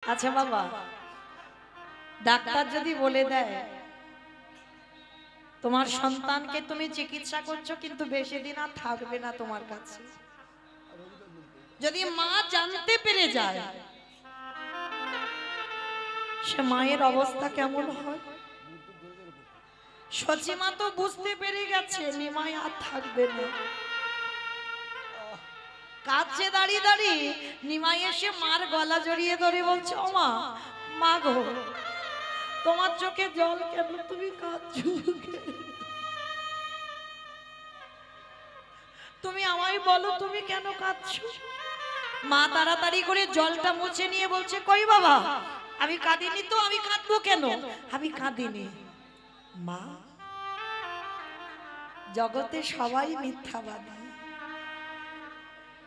আচ্ছা বাবা, ডাক্তার যদি বলে দেয় তোমার সন্তানকে তুমি চিকিৎসা করছো কিন্তু বেশি দিন আর থাকবে না তোমার কাছে, যদি মা জানতে পেরে যায় সে মায়ের অবস্থা কেমন হয়? সচিমা তো বুঝতে পেরে গেছে নিমাই আর থাকবে না। কাছে দাঁড়িয়ে দাঁড়িয়ে নিমাই এসে মার গলা জড়িয়ে ধরে বলছে, ও মা, মা গো, তোমার চোখে জল কেন? তুমি কাঁদছো, তুমি আমায় বলো তুমি কেন কাঁদছো? মা তাড়াতাড়ি করে জলটা মুছে নিয়ে বলছে, কই বাবা, আমি কাঁদিনি তো, আমি কাঁদবো কেন? আমি কাঁদিনি মা, জগতে সবাই মিথ্যাবাদী,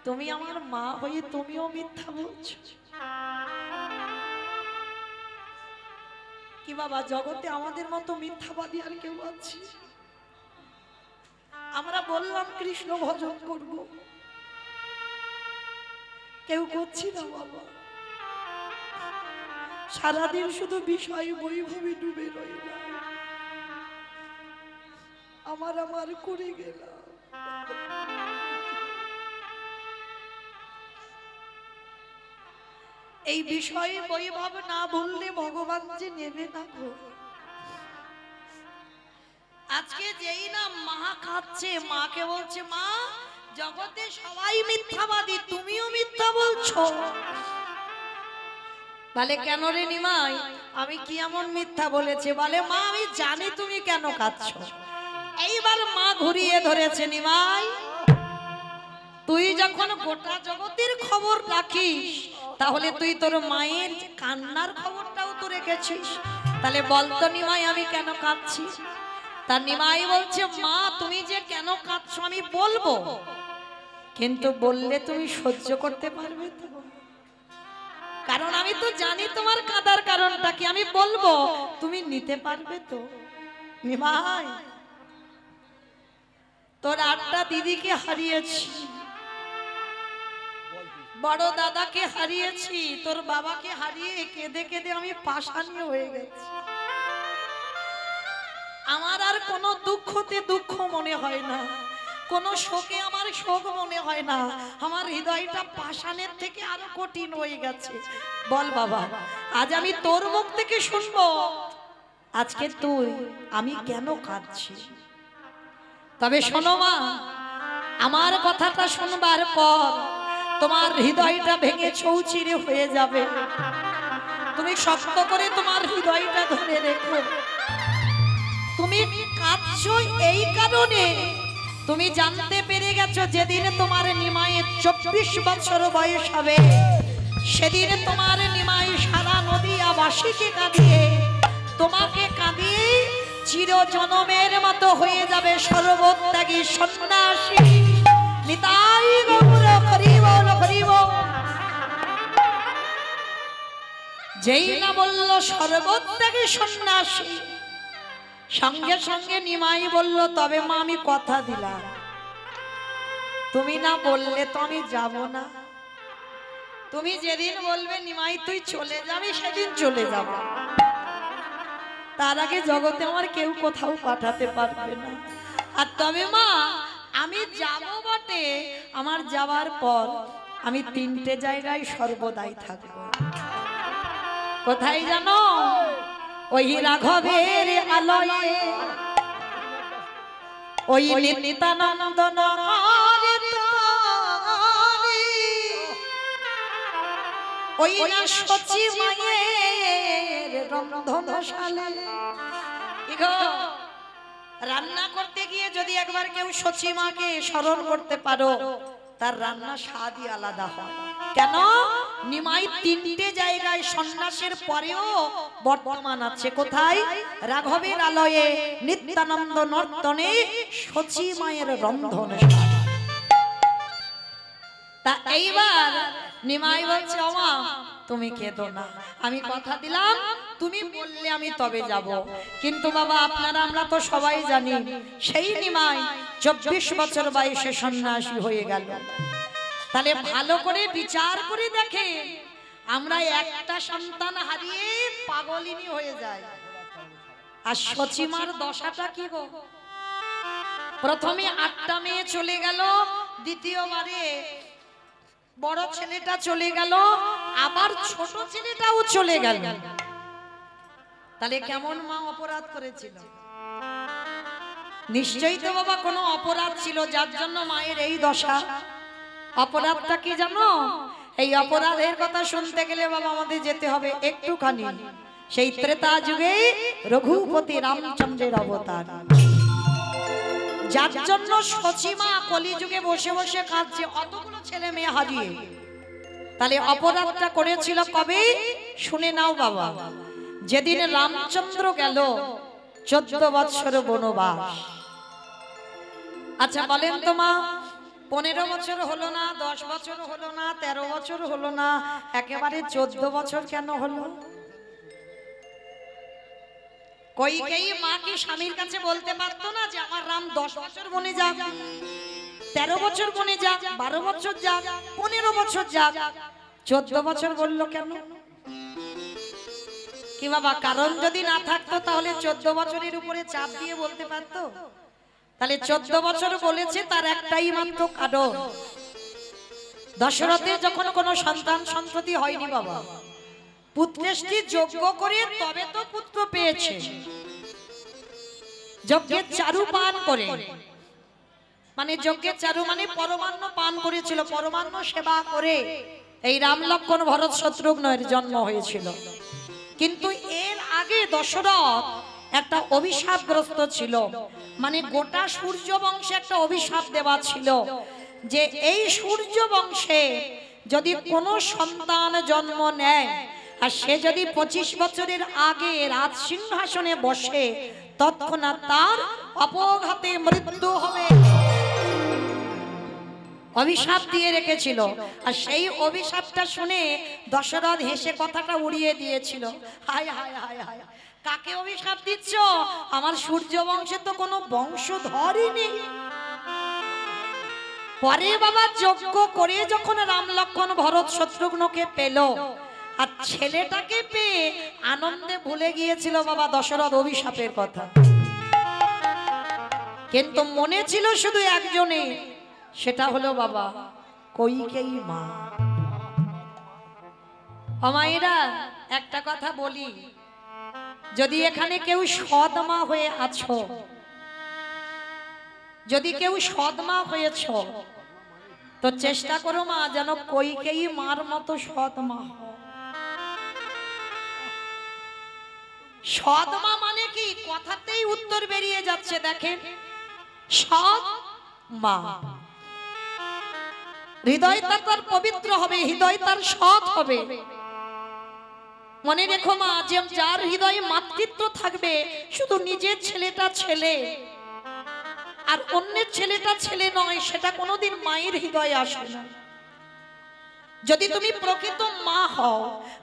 তুমি আমার মা হয়ে তুমিও মিথ্যা বলছো। কি বাবা, জগতে আমাদের মতো মিথ্যাবাদী আর কেউ আছে? আমরা বললাম কৃষ্ণ ভজন করব, কেউ করছি না বাবা, সারাদিন শুধু বিষয় বৈভবে ডুবে রইলাম, আমার আমার করে গেলাম। এই বিষয়ে বৈভব না বললে ভগবান যে নেবে না গো। আজকে যেই না মা খাচ্ছে, মাকে বলছে, মা, জগতে সবাই মিথ্যাবাদী, তুমিও মিথ্যা বলছো। বলে, কেন রে নিমাই, আমি কি এমন মিথ্যা বলেছে? বলে, মা, আমি জানি তুমি কেন কাঁদছো। এইবার মা ঘুরিয়ে ধরেছে, নিমাই, তুই যখন গোটা জগতের খবর রাখিস, তাহলে তুই তোর মায়ের কান্নার খবরটাও তো রেখেছিস। তাহলে বলতো নিমাই, আমি কেন কাঁদছি? তার নিমাই বলছে, মা, তুমি যে কেন কাঁদছো আমি বলবো, কিন্তু বললে তুমি সহ্য করতে পারবে তো? কারণ আমি তো জানি তোমার কাঁদার কারণটা কি, আমি বলবো তুমি নিতে পারবে তো? নিমাই, তোর 8টা দিদিকে হারিয়েছি, বড় দাদাকে হারিয়েছি, তোর বাবাকে হারিয়ে কেঁদে কেঁদে আমি পাষাণী হয়ে গেছি। আমার আর কোনো দুঃখতে দুঃখ মনে হয় না, কোনো শোকে আমার শোক মনে হয় না, আমার হৃদয়টা পাষাণের থেকে আরো কঠিন হয়ে গেছে। বল বাবা, আজ আমি তোর মুখ থেকে শুনবো আজকে তুই আমি কেন কাঁদছি। তবে শোনো মা, আমার কথাটা শুনবার পর তোমার হৃদয়টা ভেঙে চৌচিরে হয়ে যাবে, তুমি শক্ত করে তোমার হৃদয়টা ধরে রেখো। তুমি কাঁদছো এই কারণে, তুমি জানতে পেরে গেছো যেদিন তোমার নিমাইয়ের 24 বছর বয়স হবে, সেদিন তোমার নিমাই সারা নদিয়াবাসীকে কাঁদিয়ে, তোমাকে কাঁদিয়ে চির জনমের মতো হয়ে যাবে সর্বত্যাগী সন্ন্যাসী। নিতাই গৌর হরি বল, হরি বল। যেই না বলল সর্বত্যাগী সন্ন্যাসী, সঙ্গে সঙ্গে নিমাই বলল, তবে মা, আমি কথা দিলাম, তুমি না বললে তো আমি যাব না। তুমি যেদিন বলবে নিমাই তুই চলে যাবি, সেদিন চলে যাব, তার আগে জগতে আমার কেউ কোথাও পাঠাতে পারবে না। আর তবে মা, আমি যাব বটে, আমার যাওয়ার পর আমি 3টে জায়গায় সর্বদাই থাকবো। কোথায় জানো? ওই রাঘবের আলয়ে, ওই নিত্যানন্দ ওই না সচি মায়ের রন্ধনশালে। রান্না করতে গিয়ে যদি একবার কেউ সচি মাকে স্মরণ করতে পারো, তার রান্না স্বাদই আলাদা হয়। কেন? নিমাই 3টে জায়গায় সন্ন্যাসের পরেও বর্তমান আছে। কোথায়? রাঘবের আলয়ে, নিত্যানন্দ নর্তনে, সচি মায়ের রন্ধনশালা। তা এইবার নিমাই বলছে, ওমা, তুমি কেঁদো না, আমি কথা দিলাম, তুমি বললে আমি তবে যাব। কিন্তু বাবা, আপনারা আমরা তো সবাই জানি, সেই নিমাই 24 বছর বয়সে সন্ন্যাসী হয়ে গেল। তাহলে ভালো করে বিচার করে দেখে, আমরা একটা সন্তান হারিয়ে পাগলিনী হয়ে যায়। আর সচিমার দশাটা কি গো, প্রথমে 8টা মেয়ে চলে গেল, দ্বিতীয়বারে বড় ছেলেটা চলে গেল, আবার ছোট ছেলেটাও চলে গেল। তাহলে কেমন মা অপরাধ করেছিল? নিশ্চয়ই তো বাবা কোনো অপরাধ ছিল, যার জন্য মায়ের এই দশা। অপরাধটা কি জানো? এই অপরাধের কথা শুনতে গেলে বাবা আমাদের যেতে হবে একটুখানি সেই ত্রেতা যুগে রঘুপতি রামচন্দ্রের অবতার, যার জন্য সচিমা কলিযুগে বসে বসে কাঁদছে অতগুলো ছেলে মেয়ে হারিয়ে। তাহলে অপরাধটা করেছিল কবে? শুনে নাও বাবা, যেদিন রামচন্দ্র গেল 14 বছর বনবাস। আচ্ছা বলেন তো মা, 15 বছর হলো না, 10 বছর হলো না, 13 বছর হলো না, একেবারে 14 বছর কেন হলো? কইকেয়ী মা কি স্বামীর কাছে বলতে পারতো না যে আমার রাম 10 বছর বনে যাক, 13 বছর বনে যাক, 12 বছর যাক, 15 বছর যাক, 14 বছর বললো কেন? কি বাবা, কারণ যদি না থাকতো তাহলে 14 বছরের উপরে চাপ দিয়ে বলতে পারতো? তাহলে 14 বছর বলেছে তার একটাই মাত্র কারণ, দশরথের যখন কোনো সন্তান সন্ততি হয়নি বাবা, পুত্রেষ্টি যজ্ঞ করে তবে তো পুত্র পেয়েছে। যজ্ঞের চারু পান করে, মানে যজ্ঞের চারু মানে পরমান্ন পান করেছিল, পরমান্ন সেবা করে এই রাম লক্ষ্মণ ভরত শত্রুঘ্নের জন্ম হয়েছিল। কিন্তু এর আগে দশরথ একটা অভিশাপগ্রস্ত ছিল, মানে গোটা সূর্য বংশে একটা অভিশাপ দেওয়া ছিল যে এই সূর্য বংশে যদি কোনো সন্তান জন্ম নেয় আর সে যদি 25 বছরের আগে রাজ সিংহাসনে বসে, তৎক্ষণাৎ তার অপঘাতে মৃত্যু হবে। অভিশাপ দিয়ে রেখেছিল। আর সেই অভিশাপটা শুনে দশরথ হেসে কথাটা উড়িয়ে দিয়েছিল। হায় হায় হায় হায়, কাকে অভিশাপ দিচ্ছ? আমার সূর্য বংশে তো কোনো বংশধরই নেই। পরে বাবা যজ্ঞ করে যখন রাম লক্ষ্মণ ভরত শত্রুঘ্নকে পেল আর ছেলেটাকে পেয়ে আনন্দে ভুলে গিয়েছিল বাবা দশরথ অভিশাপের কথা। কিন্তু মনে ছিল শুধু একজনে, সেটা হলো বাবা কইকেয়ী মা। মায়েরা একটা কথা বলি, যদি এখানে কেউ সৎ মা হয়ে আছো, যদি কেউ সৎ মা হয়েছ, তো চেষ্টা করো মা যেন কইকেয়ী মার মতো সৎ মা হও। সৎ মা মানে কি? কথাতেই উত্তর বেরিয়ে যাচ্ছে, দেখেন, সৎ মা হৃদয় তার পবিত্র হবে, হৃদয় তার সৎ হবে। মনে রেখো মা, যে যার হৃদয়ে মাতৃত্ব থাকবে, শুধু নিজের ছেলেটা ছেলে আর অন্যের ছেলেটা ছেলে নয়, সেটা কোনোদিন মায়ের হৃদয়ে আসে না। যদি তুমি প্রকৃত মা হও,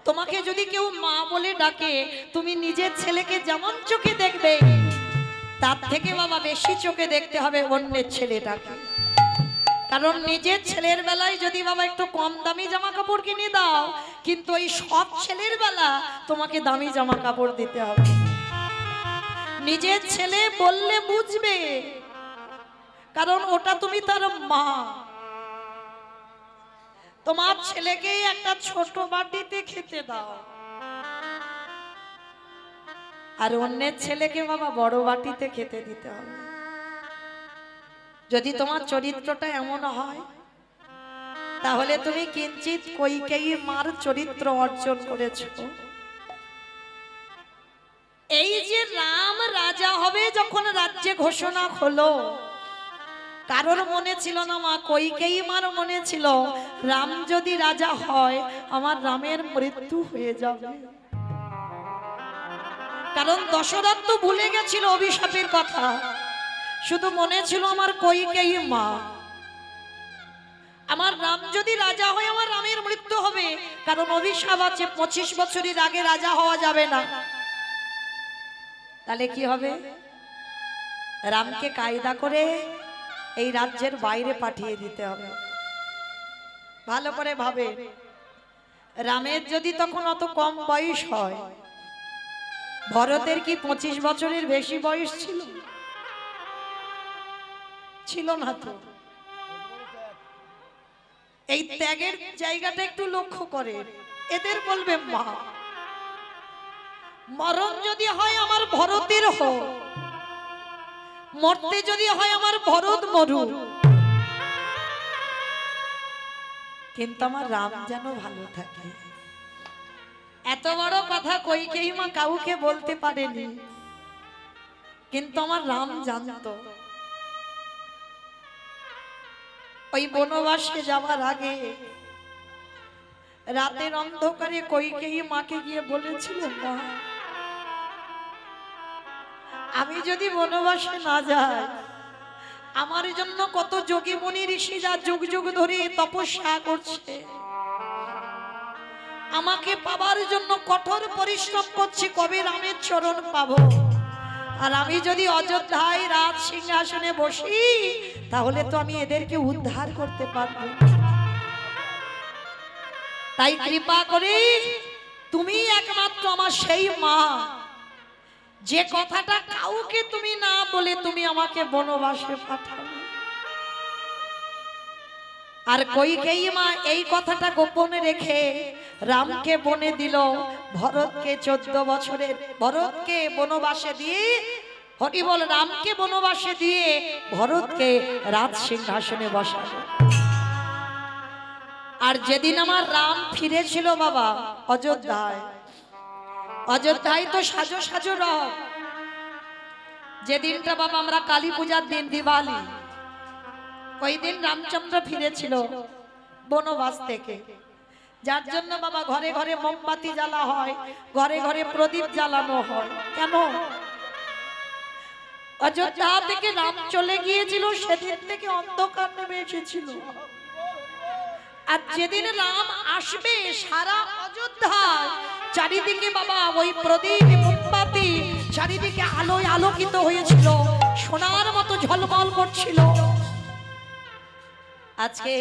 তোমাকে যদি কেউ মা বলে ডাকে, তুমি নিজের ছেলেকে যেমন চোখে দেখবে, তার থেকে বাবা বেশি চোখে দেখতে হবে অন্যের ছেলেটাকে। কারণ নিজের ছেলের বেলায় যদি বাবা একটু কম দামি জামা কাপড় কিনে দাও, কিন্তু ওই সব ছেলের বেলা তোমাকে দামি জামা কাপড় দিতে হবে। নিজের ছেলে বললে বুঝবে, কারণ ওটা তুমি তার মা। তোমার ছেলেকে একটা ছোট বাটিতে খেতে দাও, আর অন্যের ছেলেকে বাবা বড় বাটিতে খেতে দিতে হবে। যদি তোমার চরিত্রটা এমন হয়, তাহলে তুমি কিঞ্চিত কইকেয়ী মার চরিত্র অর্জন করেছো। এই যে রাম রাজা হবে যখন রাজ্যে ঘোষণা হলো, কারোর মনে ছিল না মা, কইকেয়ী মার মনে ছিল রাম যদি রাজা হয় আমার রামের মৃত্যু হয়ে যাবে। কারণ দশরথ তো ভুলে গেছিল অভিশাপের কথা, শুধু মনে ছিল আমার কইকেয়ী মা, আমার রাম যদি রাজা হয় আমার রামের মৃত্যু হবে। কারণ অভিশাপ আছে 25 বছরের আগে রাজা হওয়া যাবে না। তাহলে কি হবে? রামকে কায়দা করে এই রাজ্যের বাইরে পাঠিয়ে দিতে হবে। ভালো করে ভাবে, রামের যদি তখন অত কম বয়স হয়, ভরতের কি 25 বছরের বেশি বয়স ছিল? ছিল না তো। এই ত্যাগের জায়গাটা একটু লক্ষ্য করে। এদের বলবে মা, মরণ যদি হয় আমার ভরতের হোক, মরতে যদি হয় আমার ভরত মরুক, কিন্তু আমার রাম যেন ভালো থাকে। এত বড় কথা কইকেই মা কাউকে বলতে পারেনি, কিন্তু আমার রাম জানতো। ওই বনবাসে যাওয়ার আগে রাতের অন্ধকারে কইকেয়ী মাকে গিয়ে বলেছিল, মা আমি যদি বনবাসে না যাই, আমার জন্য কত যোগী মুনি ঋষিরা যুগ যুগ ধরে তপস্যা করছে, আমাকে পাবার জন্য কঠোর পরিশ্রম করছে, কবে রামের চরণ পাবো। আর আমি যদি অযোধ্যায় রাজ সিংহাসনে বসি, তাহলে তো আমি এদেরকে উদ্ধার করতে পারবো। তাই কৃপা করে তুমি একমাত্র আমার সেই মা, যে কথাটা কাউকে তুমি না বলে তুমি আমাকে বনবাসে পাঠাও। আর কইকেয়ী মা এই কথাটা গোপনে রেখে রামকে বনে দিল, ভরতকে 14 বছরের ভরতকে বনবাসে দিয়ে, হরি বল, রামকে বনবাসে দিয়ে ভরতকে রাজ সিংহাসনে বসালো। আর যেদিন আমার রাম ফিরেছিল বাবা অযোধ্যায়, অযোধ্যায় তো সাজো সাজো রব। যেদিনটা বাবা আমরা কালী পূজার দিন, দিওয়ালি, ওই দিন রামচন্দ্র ফিরেছিল বনবাস থেকে, যার জন্য বাবা ঘরে ঘরে মোমবাতি জ্বালা হয়, ঘরে ঘরে প্রদীপ জ্বালানো হয়। কেন? অযোধ্যা থেকে রাম চলে গিয়েছিল, সেদিন থেকে অন্ধকার নেমে এসেছিল। আর যেদিন রাম আসবে, সারা অযোধ্যায় চারিদিকে বাবা ওই প্রদীপ মোমবাতি চারিদিকে আলোয় আলোকিত হয়েছিল, সোনার মতো ঝলমল করছিল। আজকে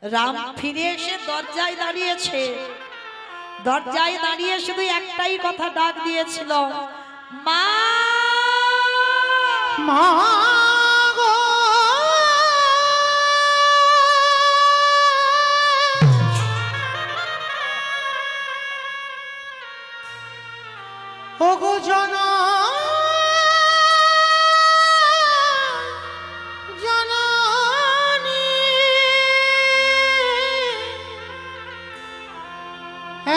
রাম ফিরে এসে দরজায় দাঁড়িয়েছে, দরজায় দাঁড়িয়ে শুধু একটাই কথা ডাক দিয়েছিল, মা মা গো। ওগো জনা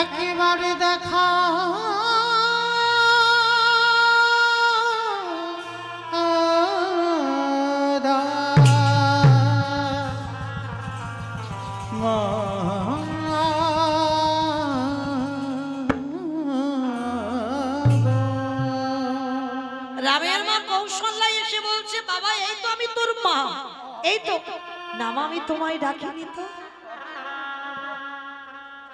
একেবারে দেখা রামের মা কৌশল্যা এসে বলছে, বাবা এই তো আমি তোর মা, এই তো নাম, আমি তোমায় ডাকিনি তো।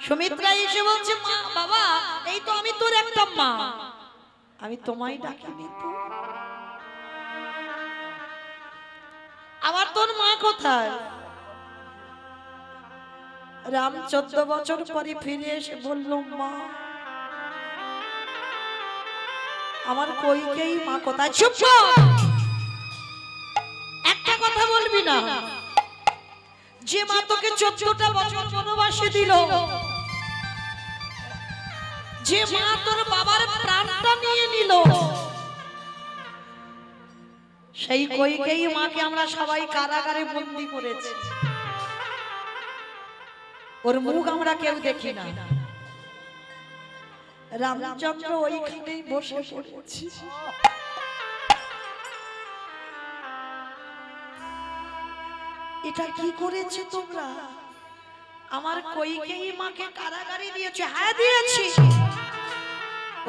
সুমিত্রা এসে বলছে, মা বাবা এই তো আমি তোর একটা মা, আমি তোমায় ডাকিনি তো। আবার তোর মা কোথায়? রাম 14 বছর পরে ফিরে এসে বলল, মা আমার কইকেয়ী মা কোথায়? চুপ কর, একটা কথা বলবি না। যে মা তোকে 14টা বছর বনবাসে দিল, যে মা তোর বাবার প্রাণটা নিয়ে নিল, সেই কইকেয়ী মাকে আমরা সবাই কারাগারে বন্দী করেছি। ওর মুখ আমরা কেউ দেখি না। রামচন্দ্র ওইখানেই বসে পড়েছি। এটা কি করেছে তোমরা? আমার কইকেয়ী মাকে কারাগারে দিয়েছে। হ্যাঁ দিয়েছি,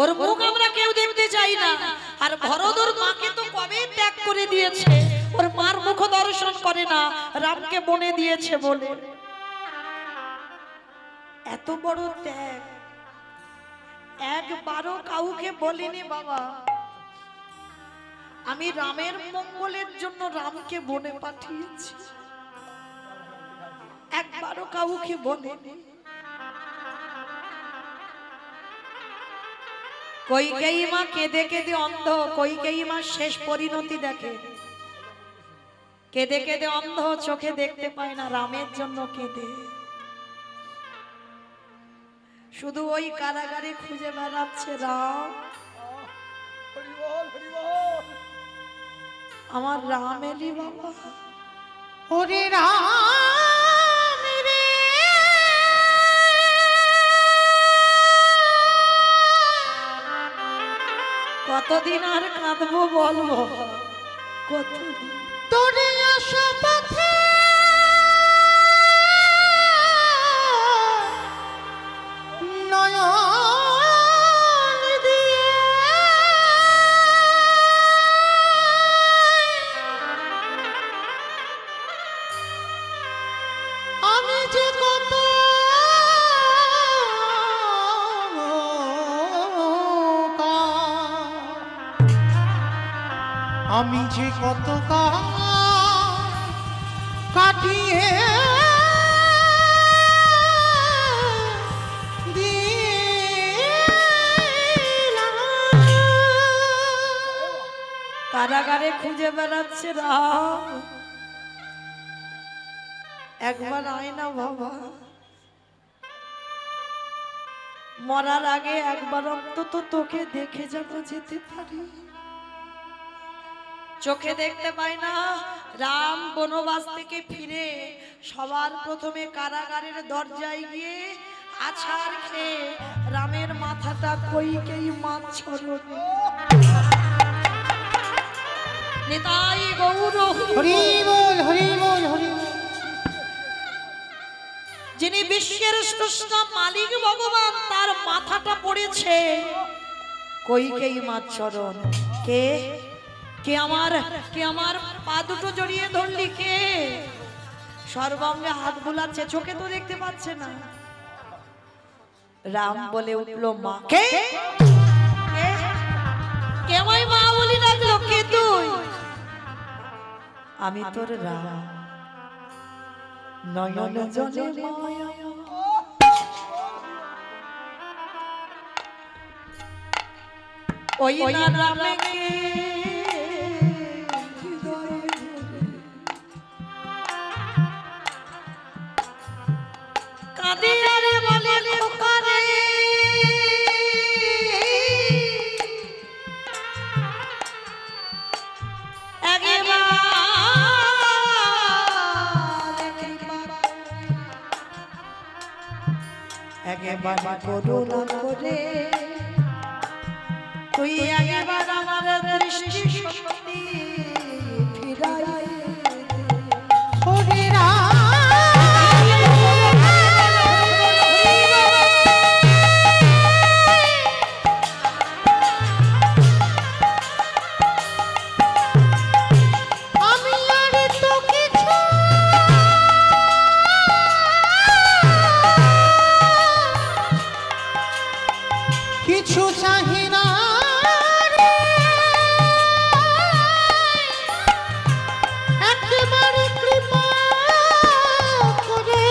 ওর মুখ আমরা কেউ দেখতে চাই না। আর ভরত ওর মাকে তো কবে ত্যাগ করে দিয়েছে, ওর মার মুখ দর্শন করে না, রামকে বনে দিয়েছে বলে। এত বড় ত্যাগ একবারও কাউকে বলিনি বাবা। আমি রামের মঙ্গলের জন্য রামকে বনে পাঠিয়েছি, একবারও কাউকে বলিনি। কইকেয়ী মা কেঁদে কেঁদে অন্ধ, কইকেয়ী মা শেষ পরিণতি দেখে। কেঁদে কেঁদে অন্ধ, চোখে দেখতে পায় না, রামের জন্য কেঁদে। শুধু ওই কারাগারে খুঁজে বেড়াচ্ছে রাম, আমার রাম এলি বাবা। ওরে রাম রে, কতদিন আর কাঁদবো বলবো, কতদিন তোরে আসা পথে নয়ন দিয়ে আমি যে কত আমি যে কত কাটিয়ে কারাগারে খুঁজে বেড়াচ্ছে রাম, একবার আয় না বাবা, মরার আগে একবার অন্তত তোকে দেখে যেন যেতে পারি। চোখে দেখতে পাই না। রাম বনবাস থেকে ফিরে সবার প্রথমে কারাগারের দরজায় গিয়ে আছাড় খেয়ে রামের মাথাটা কইকেয়ী মাছ ছড়নে। নিতাই গৌর হরি বল, হরি বল, হরি বল। যিনি বিশ্বের স্রষ্টা মালিক ভগবান, তার মাথাটা পড়েছে কইকেয়ী মাছ চরণ। কে কে আমার পা দুটো জড়িয়ে ধরলি, কে সর্বাঙ্গে হাত বুলাচ্ছে, চোখে তো দেখতে পাচ্ছে না। রাম বলে উঠলো, মা কে? কে আমায় মা বলি ডাকলো? কে তুই? আমি তোর রাম, নয়ন জলে মায়া। ওই না রামকে কাঁদে রে বলে খোকারে, একবার করুণা করে তুই একবার আমার দৃষ্টি শক্তি ফিরাই। ওরে রাম কিছু চাহি না রে, একেবারে কৃপা করে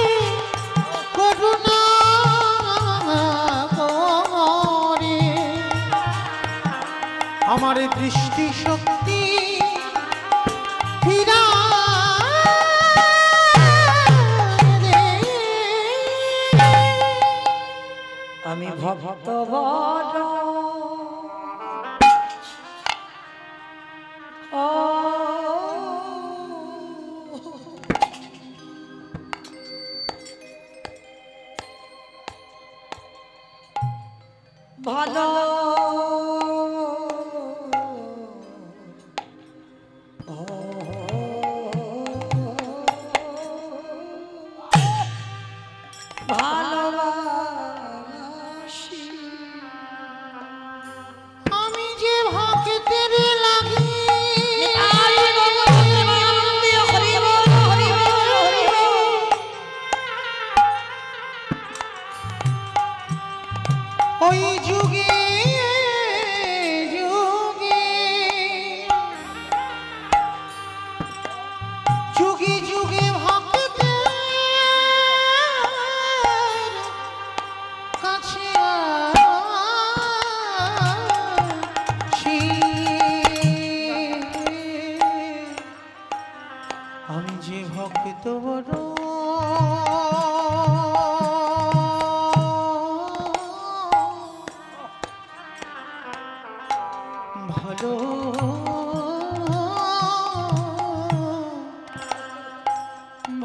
করুণা করে আমার দৃষ্টি শক্তি ফিরা আমি ভক্ত বড় ও ভালো আমি যে ভক্তের লাগি ওই যুগে যুগে যুগে যুগে ভক্তের কাছে ভালো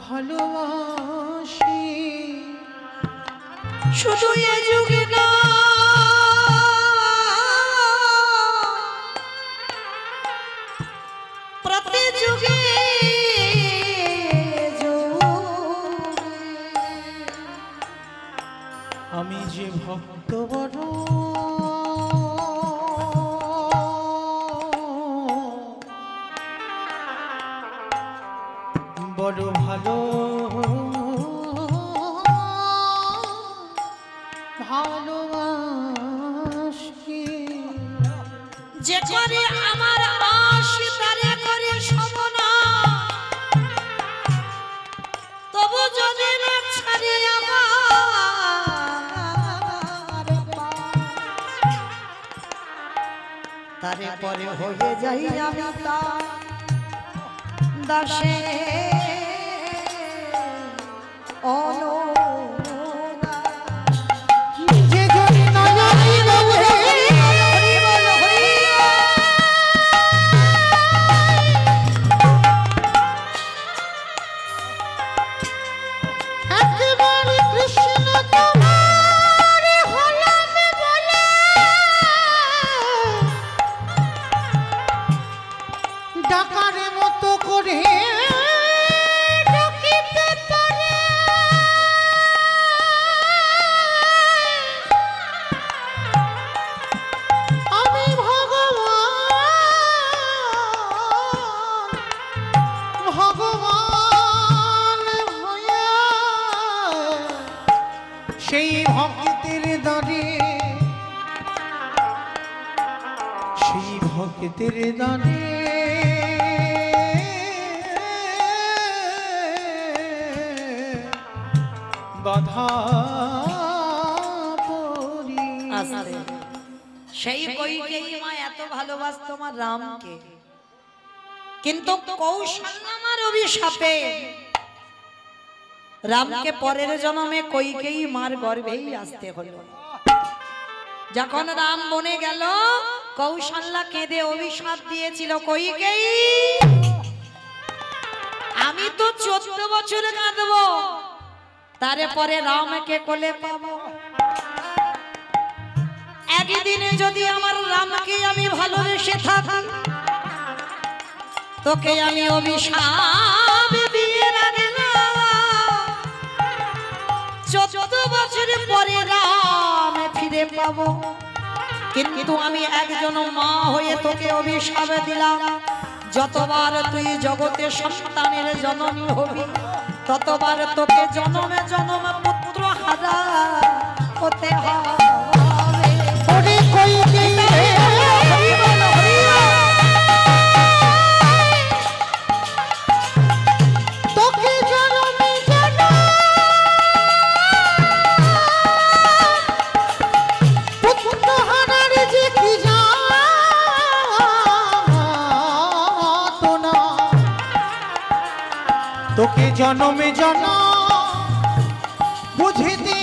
ভালোবাসি শুধু এ যুগে না প্রতি যুগে আমি যে ভক্ত বড় বড় ভালো ভালোবাসি যে করে আমার আশ তারে করে সমনা তবু যদি না ছাড়ি আমার তারে পরে হয়ে যাই আমি তার দাসে অনুদা যে যদি নয়নি বলে একেবারে কৃষ্ণ তোমার হলাম বলে ডাকার মতো করে ডাকিতে পারে আমি ভগবান হয়ে সেই ভক্তের দানে সেই ভক্তের দানে বাধা পড়ি আস্তে সেই কইকেই মা এত ভালোবাসত আমার রামকে কিন্তু কৌশল্যামার অভিশাপে রামকে পরের জন্মে কইকেই মার গর্ভেই আসতে হলো। যখন রাম বনে গেল কৌশল্যা কেঁদে অভিশাপ দিয়েছিল কইকেই আমি তো 14 বছর কাঁদবো তারপরে রামকে কোলে পাবো একদিনে যদি আমার রামকে আমি ভালোবেসে থাকি তোকে আমি অভিশাপ দিয়ে রাখলাম 14 বছর পরে রাম ফিরে পাবো কিন্তু আমি একজন মা হয়ে তোকে অভিশাপ দিলাম যতবার তুই জগতে সন্তানের জননী হবি ততবার তোকে জনমে জনম পুত্র হারা হতে হবে ওরে কইকেই রে তোকে জনমে জনম পুত্র হারার যে কি যাতনা তোকে জনমে জনম বুঝিতে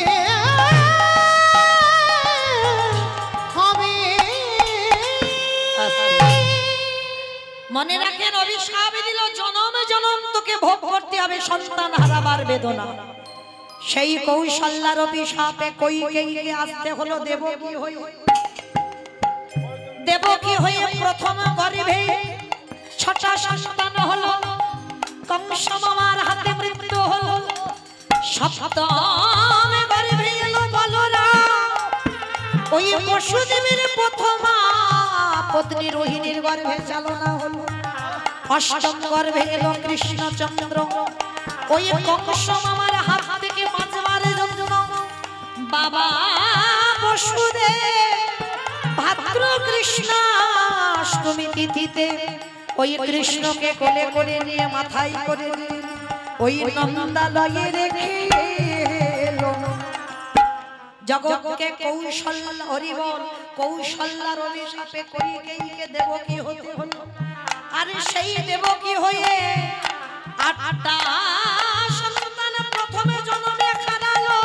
হবে মনে রাখেন অভিশাপ দিল জনমে জনম তোকে ভোগ করতে হবে সন্তান হারাবার বেদনা সেই কৌশল্যার অভিশাপে কইকেইকে আসতে হলো দেবকী হয়ে দেবকী হয়ে প্রথম গর্ভে 6টা সন্তান হলো কংস মামার হাতে মৃত্যু হলো সপ্তম গর্ভে এলো বলরাম ওই বসুদেবের প্রথম পত্নী রোহিণীর গর্ভে চালনা হলো অষ্টম গর্ভে এলো কৃষ্ণচন্দ্র ওই কংস মামার হাত থেকে বাঁচবার জন্য বাবা বসুদেব ভাদ্র কৃষ্ণাষ্টমী তিথিতে ওই কৃষ্ণকে কোলে করে নিয়ে মাথায় করে নিয়ে ওই নন্দালয়ে রেখে এলো জগৎকে কৌশল্য হরিবল কৌশল্যার অভিশাপে কইকেইকে দেবকী হতে হলো আর সেই দেবকী হয়ে 8টা সন্তান প্রথমে জন্মে হারালো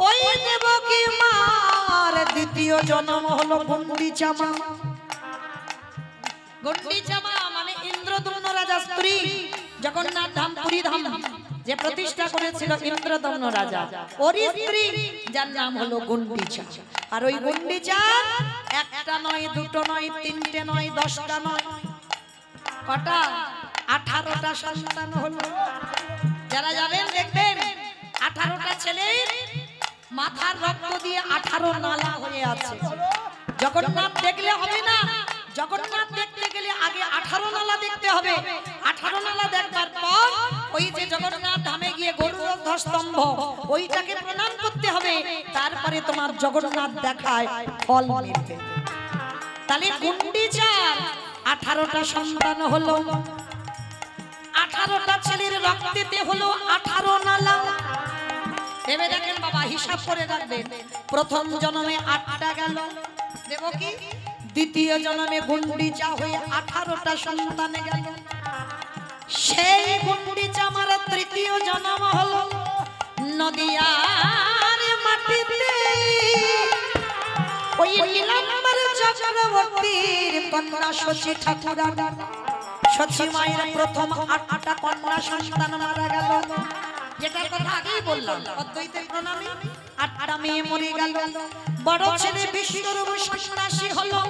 ওই দেবকী মা আমার দ্বিতীয় জন্ম হলো গুন্ডিচা মা। গুন্ডিচা মা মানে ইন্দ্রদম্ন রাজা স্ত্রী, জগন্নাথ ধাম পুরী ধাম যে প্রতিষ্ঠা করেছিল ইন্দ্রদম্ন রাজা, ওর স্ত্রী যার নাম হলো গুন্ডিচা। আর ওই গুন্ডিচা একটা নয়, দুটো নয়, তিনটে নয়, 10টা নয়, কটা? 18টা সন্তান হলো। যারা যাবেন দেখবেন 18টা ছেলে মাথার রক্ত দিয়ে 18 নালা হয়ে আছে। জগন্নাথ দেখলে হবে না, জগন্নাথ দেখতে গেলে আগে 18 নালা দেখতে হবে। 18 নালা দেখবার পর ওই যে জগন্নাথ ধামে গিয়ে গরুর স্তম্ভ ওইটাকে প্রণাম করতে হবে, তারপরে তোমার জগন্নাথ দেখায় ফল মিলবে। তাহলে গুন্ডিচার 18টা সন্তান হলো, 18টা ছেলের রক্তেতে হলো 18 নালা। ভেবে দেখেন বাবা, হিসাব করে রাখবেন। প্রথম জন্মে 8টা গেল দেবকী, দ্বিতীয় জন্মে গুন্ডিচা হয়ে 18টা সন্তান গেল। সেই গুন্ডিচা আমার তৃতীয় জন্ম হলো নদিয়ার মাটিতে, ওই নীলাম্বর চক্রবর্তীর কন্যা শচী ঠাকুরানী। শচী মায়ের প্রথম 8টা কন্যা সন্তান মারা গেল, যেটার কথা আগেই বললাম অদ্বৈতের প্রণামী। 8টা মেয়ে মরে গেল। বড় ছেলে বিশ্বরূপ সন্ন্যাসী হলো,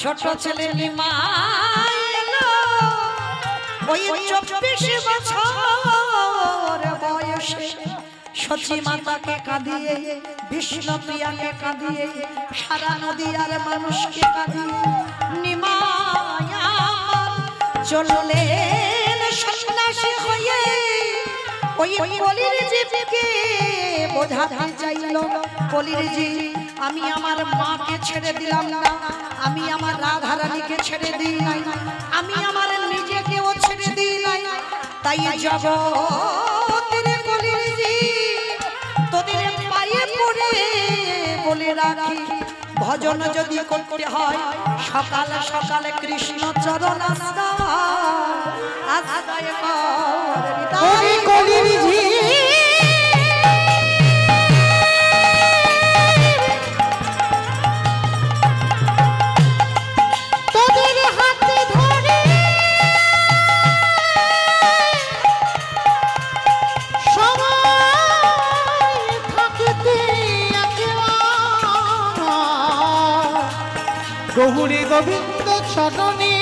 ছোট ছেলে নিমাই এলো। ওই 24 বছর বয়সে শচী মাতাকে কাঁদিয়ে, বিষ্ণুপ্রিয়াকে কাঁদিয়ে, সারা নদীয়ার মানুষকে কাঁদিয়ে নিমাই চললেন সন্ন্যাসী হয়ে। ওই কলির জীবকে বোঝাতে চাইল, কলির জীব আমি আমার মাকে ছেড়ে দিলাম না, আমি আমার রাধারানীকে ছেড়ে দিই নাই, আমি আমার নিজেকেও ছেড়ে দিই নাই। তাই জগতের কলির জীব তোদের পায়ে পড়ে বলে রাখি, ভজন যদি করতে হয় সকাল সকাল কৃষ্ণ চরণ আশ্রয় কর। কলির ঝিল তোদের হাতে ধরে সময় থাকতে গৌরী গোবিন্দ চরণে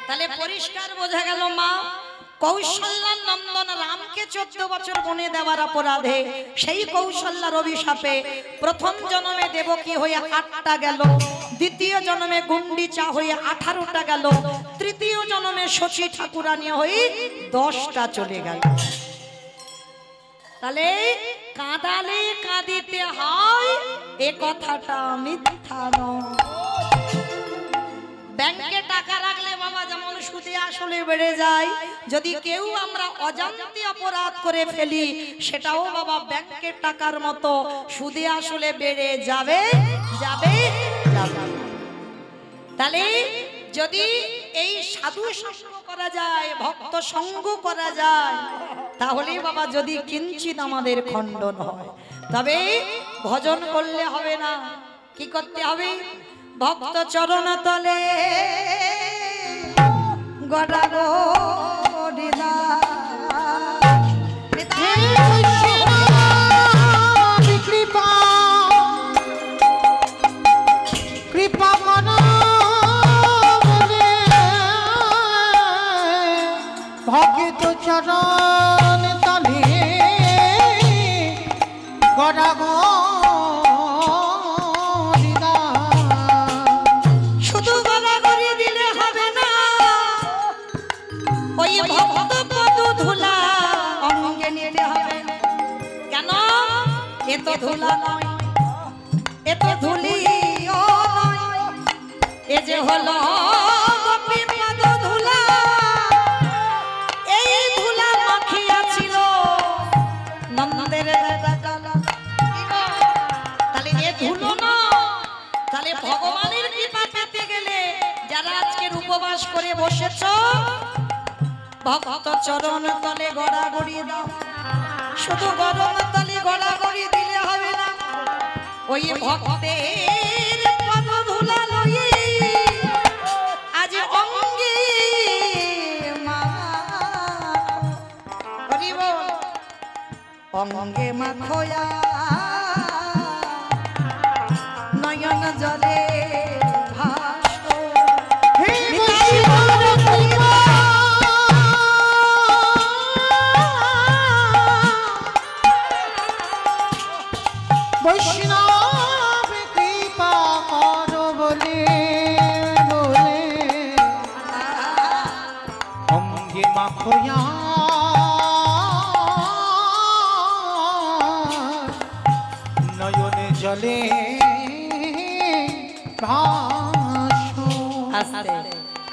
তাহলে পরিষ্কার বোঝা গেল মা কৌশল্যা নন্দন রামকে 14 বছর বনে দেওয়ার অপরাধে সেই কৌশল্যার অভিশাপে প্রথম জন্মে দেবকী হয়ে 8টা গেল, দ্বিতীয় জন্মে গুন্ডিচা হয়ে 18টা গেল, তৃতীয় জন্মে শচী ঠাকুরানী হয়ে 10টা চলে গেল। তাহলে কাঁদালে কাঁদিতে হয় এ কথাটা মিথ্যা নয়। ব্যাংকে টাকা রাখলে বাবা যেমন সুদে আসলে বেড়ে যায়, যদি কেউ আমরা অজান্তে অপরাধ করে ফেলি সেটাও বাবা ব্যাংকের টাকার মতো সুদে আসলে বেড়ে যাবে যাবে যাবে। তাহলে যদি এই সাধু সঙ্গ করা যায়, ভক্ত সঙ্গ করা যায়, তাহলে বাবা যদি কিঞ্চিত আমাদের খণ্ডন হয়, তবে ভজন করলে হবে না। কি করতে হবে? ভক্ত চরণ তলে গড়া গড়িলা কৃপা কৃপা মনা ভগিত চরণ তলে গড়া এত ধুলা নয়, এত ধুলিও নয়, এ যে হলো গোপীপদ ধুলা। এই ধুলা মাখিয়াছিল নন্দের কালা। তাহলে এ ধুলো না, তাহলে ভগবানের কৃপা পেতে গেলে যারা আজকের উপবাস করে বসেছ ভক্ত চরণ তলে গড়াগড়ি দাও, শুধু গরম তলে গড়াগড়ি দিলে হবে না, ওই ভক্তের পদ ধুলা লয়ে আজ অঙ্গে অঙ্গে মাখয়া নয়ন জলে ভাসো। বৈষ্ণব কৃপা করো বলে বলে অঙ্গে মাখয়া নয়নে জলে ভাসো।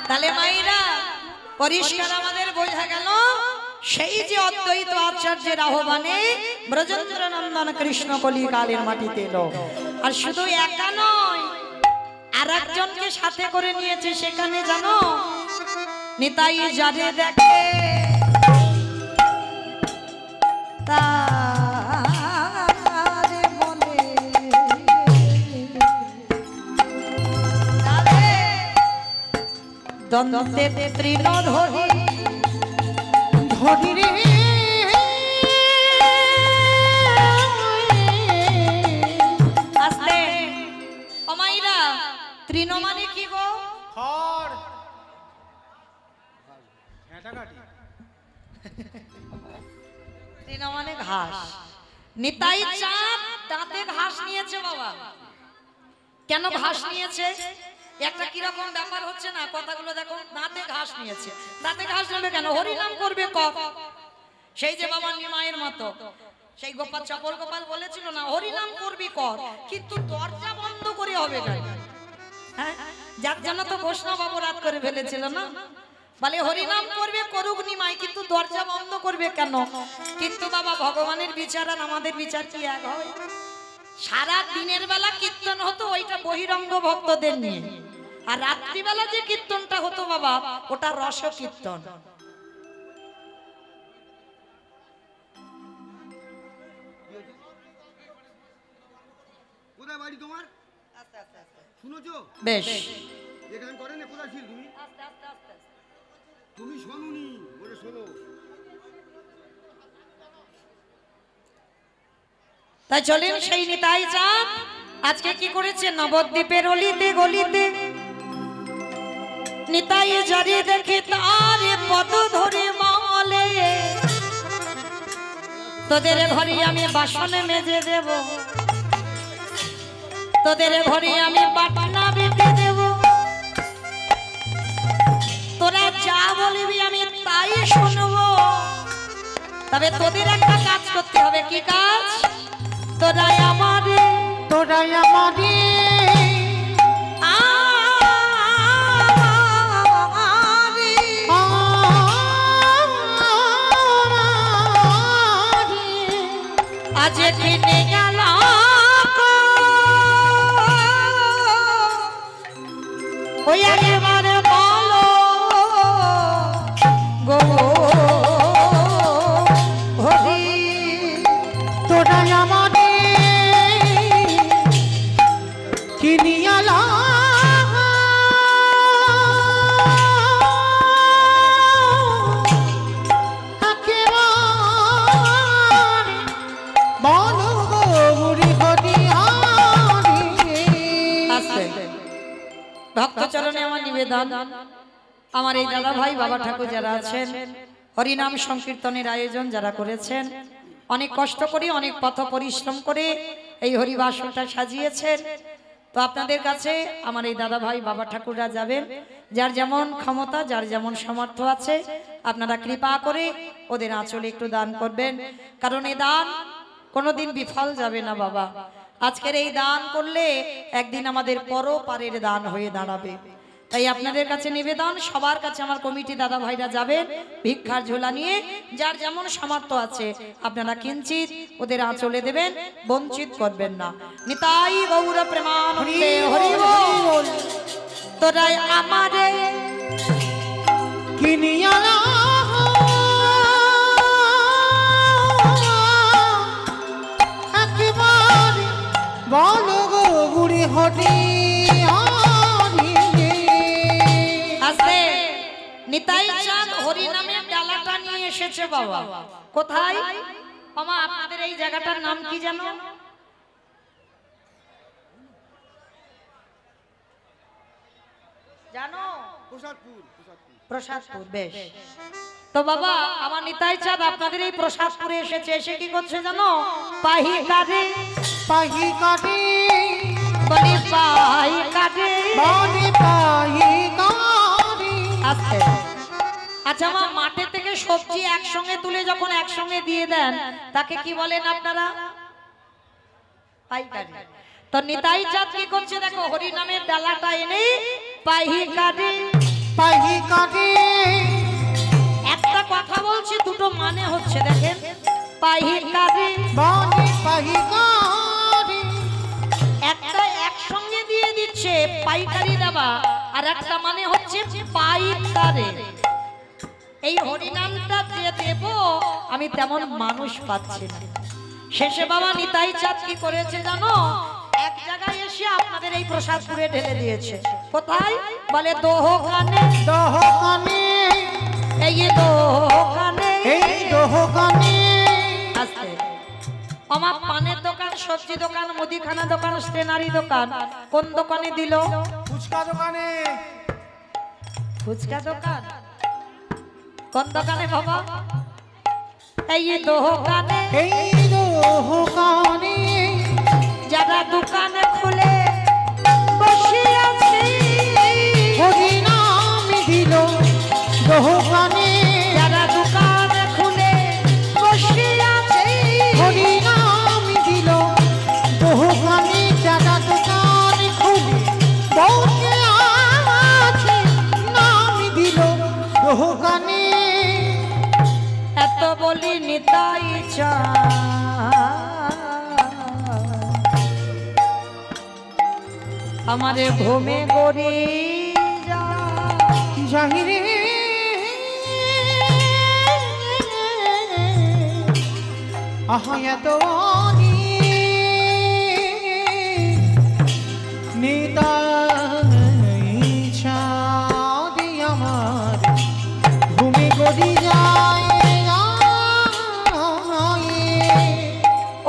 তাহলে মাইরা পরিষ্কার আমাদের বোঝা গেল সেই যে অদ্বৈত আচার্যের আহ্বানে ব্রজেন্দ্র নন্দন কৃষ্ণ কলি কালের মাটিতে এলো। আর শুধু একা নয়, আর একজনকে সাথে করে নিয়েছে সেখানে, জানো নিতাই যারে দেখে তারে বলে দ্বন্দ্বে তৃণ ধরি ধরি রে আস্তে অমাইরা। তৃণ মানে কি গো? খড় তৃণ মানে ঘাস। নিতাই চাঁদ দাঁতে ঘাস নিয়েছে বাবা। কেন ঘাস নিয়েছে? একটা কিরকম ব্যাপার হচ্ছে না, কথাগুলো দেখো। দাঁতে ঘাস নিয়েছে, দাঁতে ঘাস নেবে কেন? হরিনাম করবে কত। সেই যে বাবা নিমায়ের মতো সেই গোপাল চপল গোপাল বলেছিল না, হরিনাম করবি কর, কিন্তু দরজা বন্ধ করে হবে না। হ্যাঁ, যার জন্য তো বৈষ্ণব অপরাধ করে ফেলেছিল না, বলে হরিনাম করবে করুক নিমাই, কিন্তু দরজা বন্ধ করবে কেন? কিন্তু বাবা ভগবানের বিচার আর আমাদের বিচার কি এক হয়? সারা দিনের বেলা কীর্তন হতো ওইটা বহিরঙ্গ ভক্তদের নিয়ে, আর রাত্রিবেলা যে কীর্তনটা হতো বাবা ওটা রস কীর্তন। কোথায় বাড়ি তোমার? শুনেছো? বেশ, এখানে করে না, কোথায় ছিল তুমি? তুমি শোনোনি, বলে শোনো। তাই চলেন সেই নিতাই চাঁদ আজকে কি করেছে? নবদ্বীপের অলিতে গলিতে নিতাই যারে দেখে তার পদ ধরে মলে, তোদের ঘরে আমি বাসনে মেজে দেব, তোদের ঘরে আমি বাটনা বেঁধে দেব, তোরা যা বলবি আমি তাই শুনবো। তবে তোদের একটা কাজ করতে হবে। কি কাজ? তোরাই আমারে তোরাই আমারে আজ দিনে গেল ওই একেবারে বলো গো হরি। তোরাই আমারে কিনিয়ালা ভক্তচরণে আমার নিবেদন, আমার এই দাদা ভাই বাবা ঠাকুর যারা আছেন, হরিনাম সংকীর্তনের আয়োজন যারা করেছেন, অনেক কষ্ট করে অনেক পথ পরিশ্রম করে এই হরিবাসনটা সাজিয়েছেন। তো আপনাদের কাছে আমার এই দাদা ভাই বাবা ঠাকুররা যাবেন, যার যেমন ক্ষমতা যার যেমন সামর্থ্য আছে আপনারা কৃপা করে ওদের আঁচলে একটু দান করবেন, কারণ এই দান কোনোদিন বিফল যাবে না বাবা। আজকের এই দান করলে একদিন আমাদের পরপারের দান হয়ে দাঁড়াবে। তাই আপনাদের কাছে নিবেদন, সবার কাছে আমার কমিটি দাদা ভাইরা যাবেন ভিক্ষার ঝোলা নিয়ে, যার যেমন সামর্থ্য আছে আপনারা কিঞ্চিত ওদের আঁচলে দেবেন, বঞ্চিত করবেন না। নিতাই গৌর প্রেমানন্দে হরি বল। তোরাই আমারে কিনিয়ালা নিতাই চাঁদ হরি নামের ডালাটা নিয়ে এসেছে বাবা। কোথায় মামা আপনাদের এই জায়গাটার নাম কি জানো? জানো? প্রসাদপুর। প্রসাদপুর। বেশ। তো বাবা আমার নিতাই চাঁদ আপনাদের এই প্রসাদপুরে এসেছে। এসে কি করছে জানো? পাহি কাটে পাহি কাটে বলি পাহি কাটে বলে পাহি কাটে। আস্তে। আচ্ছা মা, মাঠে থেকে সবজি একসঙ্গে তুলে যখন একসঙ্গে দিয়ে দেন তাকে কি বলেন আপনারা? পাইকারি। তো নিতাই চাঁদ কি করছে দেখো, হরি নামের ডালাটা এনে পাহি কাটে পাহি কাটে। একটা কথা বলছি, দুটো মানে হচ্ছে দেখেন। পাহি কাটে বলে পাহি কাটে। একটা একসঙ্গে দিয়ে দিচ্ছে পাইকারি দেবা, আর একটা মানে হচ্ছে পাইকারে। এই হরিনামটা যে দেব আমি তেমন মানুষ পাচ্ছি না। শেষে বাবা নিতাই চাঁদ কি করেছে জানো? এক জায়গায় এসে আপনাদের এই প্রসাদপুরে ঢেলে দিয়েছে। কোথায় বলে? দোকানে। দোকানে এই দোকানে এই দোকানে। আস্তে। আমার পানের দোকান, সবজি দোকান, মুদিখানা দোকান, স্টেনারি দোকান, কোন দোকানে দিল? ফুচকা দোকানে। ফুচকা দোকান কোন দোকানে বাবা? এই দোকানে। এই দোকানে যারা দোকানে খুলে বসে আছে হরি নাম দিল দোকানে। যারা দোকানে খুলে বসে আছে হরি নাম দিল দোকানে। যারা দোকান খুলে বসে আছে নাম দিল দোকানে। এত বলি নিতাই চাঁদ আমারে ঘুমে গড়ি জাহিরে আহা এত নিতাই চাঁদ আমার ঘুমে গড়ি যায়।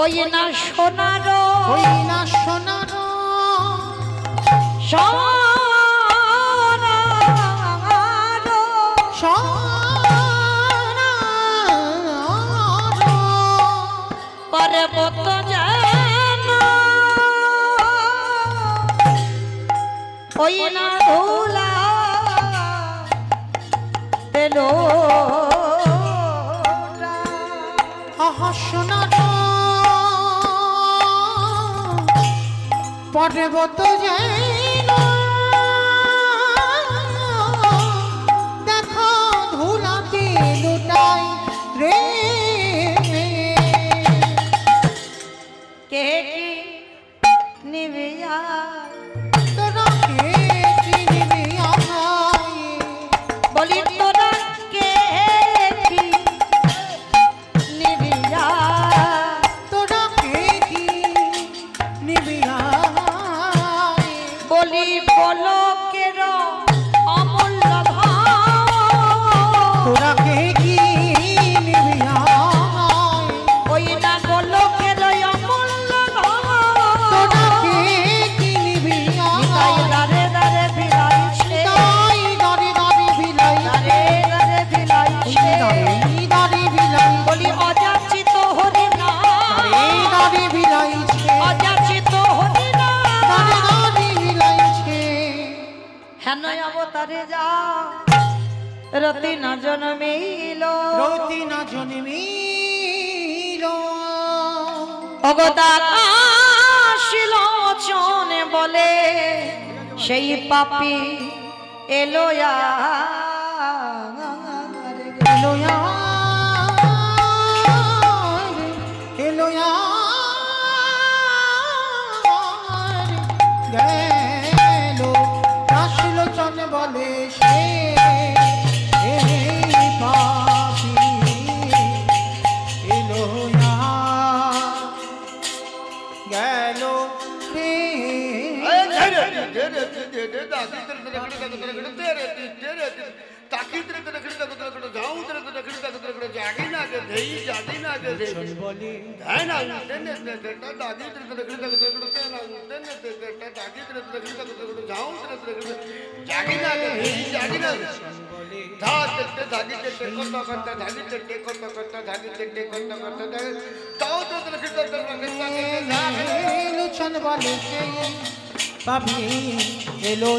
ওই না সোনার ওই না সোনার পর্বত যেন ওই না ধুলা পেল আহা সোনার পর্বত যেন দেখো ধুলাতে লুটাই রে। কে কি নিবিয়া তোরা কে চিনবি আমায়? বলি তোরা কে কি নিবিয়া তোরা কে কি নিবি আমায়? বলি বলকের অমূল্য ধন তোরা কে কি নিবি আমায়? ওই না বলকের অমূল্য ধন তোরা কে কি নিবি তাই আমায়? দারে দারে বিলাইছে তাই দাঁড়ে দাঁড়ে বিলাই দারে দারে বিলাইছে দাঁড়ে বিলাই বলি অযাচিত হরি না দাঁড়ে বিলাইছে অযাচিত হরি না দাঁড়ে দাঁড়ে বিলাইছে। হেন অবতারে যা রতি না জন্মিল রতি না জন্মিল অগদাকাশিলোচনে বলে সেই পাপি এলো এলোয়া এলোয়া গেল কাশিলোচন বলে সে এই পাপি এলোয়া গেল রে। তাকিদ লোচন বলে লোচন বলে সেই পাবি এলো